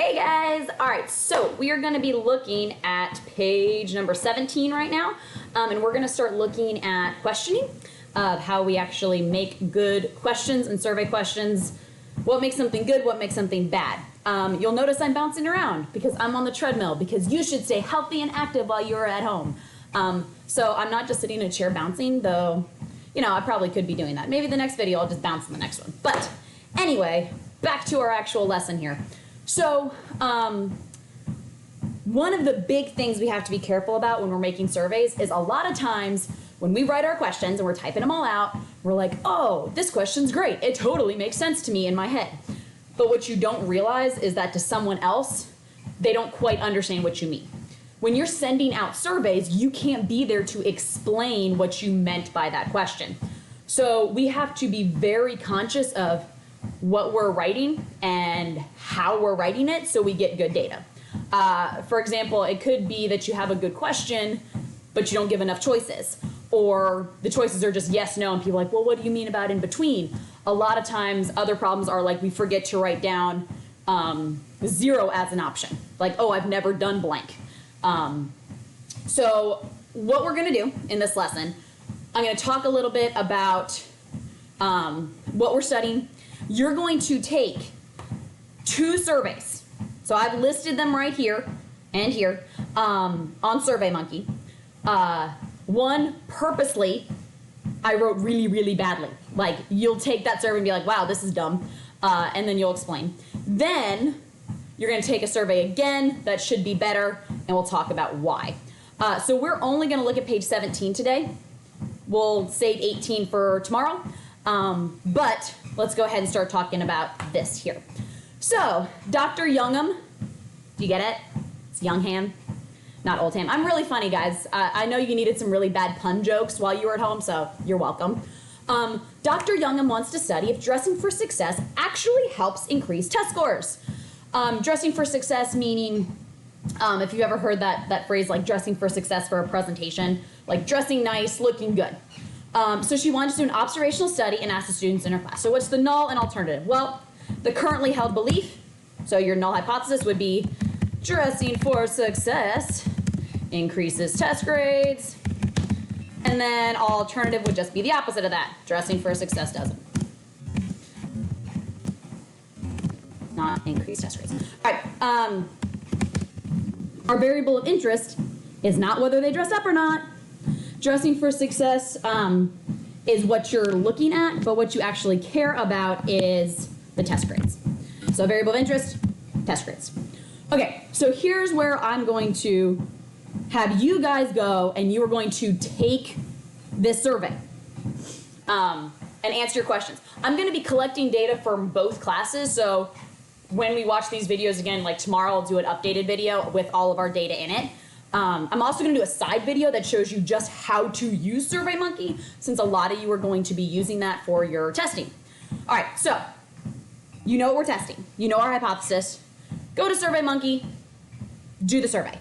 Hey guys! Alright, so we are going to be looking at page number 17 right now, and we're going to start looking at questioning, of how we actually make good questions and survey questions, what makes something good, what makes something bad. You'll notice I'm bouncing around because I'm on the treadmill, because you should stay healthy and active while you're at home. So I'm not just sitting in a chair bouncing, though, you know, I probably could be doing that. Maybe the next video I'll just bounce in the next one. But anyway, back to our actual lesson here. So, one of the big things we have to be careful about when we're making surveys is a lot of times when we write our questions and we're typing them all out, we're like, oh, this question's great. It totally makes sense to me in my head. But what you don't realize is that to someone else, they don't quite understand what you mean. When you're sending out surveys, you can't be there to explain what you meant by that question. So we have to be very conscious of what we're writing and how we're writing it so we get good data. For example, it could be that you have a good question, but you don't give enough choices. Or the choices are just yes, no, and people are like, well, what do you mean about in between? A lot of times other problems are like we forget to write down 0 as an option. Like, oh, I've never done blank. So what we're going to do in this lesson, I'm going to talk a little bit about what we're studying. You're going to take 2 surveys. So I've listed them right here and here on SurveyMonkey. One, purposely, I wrote really, really badly. Like, you'll take that survey and be like, wow, this is dumb, and then you'll explain. Then you're going to take a survey again that should be better, and we'll talk about why. So we're only going to look at page 17 today. We'll save 18 for tomorrow. But let's go ahead and start talking about this here. So, Dr. Youngham, do you get it? It's Youngham, not Oldham. I'm really funny, guys. I know you needed some really bad pun jokes while you were at home, so you're welcome. Dr. Youngham wants to study if dressing for success actually helps increase test scores. Dressing for success meaning, if you've ever heard that phrase, like dressing for success for a presentation, like dressing nice, looking good. So she wanted to do an observational study and ask the students in her class. So what's the null and alternative? Well, the currently held belief, so your null hypothesis would be dressing for success increases test grades. And then alternative would just be the opposite of that. Dressing for success doesn't. Not increase test grades. All right. Our variable of interest is not whether they dress up or not. Dressing for success is what you're looking at, but what you actually care about is the test grades. So variable of interest, test grades. Okay, so here's where I'm going to have you guys go, and you are going to take this survey and answer your questions. I'm going to be collecting data from both classes, so when we watch these videos again, like tomorrow, I'll do an updated video with all of our data in it. I'm also going to do a side video that shows you just how to use SurveyMonkey, since a lot of you are going to be using that for your testing. All right, so you know what we're testing. You know our hypothesis. Go to SurveyMonkey, do the survey.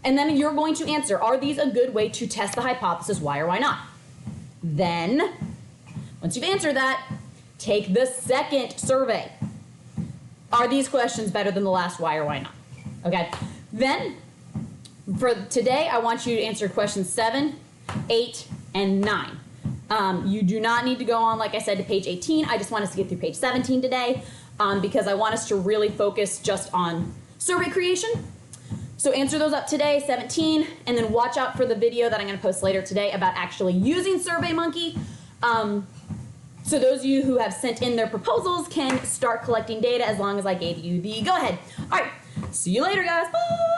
And then you're going to answer, are these a good way to test the hypothesis, why or why not? Then, once you've answered that, take the second survey. Are these questions better than the last, why or why not? Okay, then, for today, I want you to answer questions 7, 8, and 9. You do not need to go on, like I said, to page 18. I just want us to get through page 17 today because I want us to really focus just on survey creation. So answer those up today, 17, and then watch out for the video that I'm going to post later today about actually using SurveyMonkey. So those of you who have sent in their proposals can start collecting data as long as I gave you the go-ahead. All right, see you later, guys. Bye!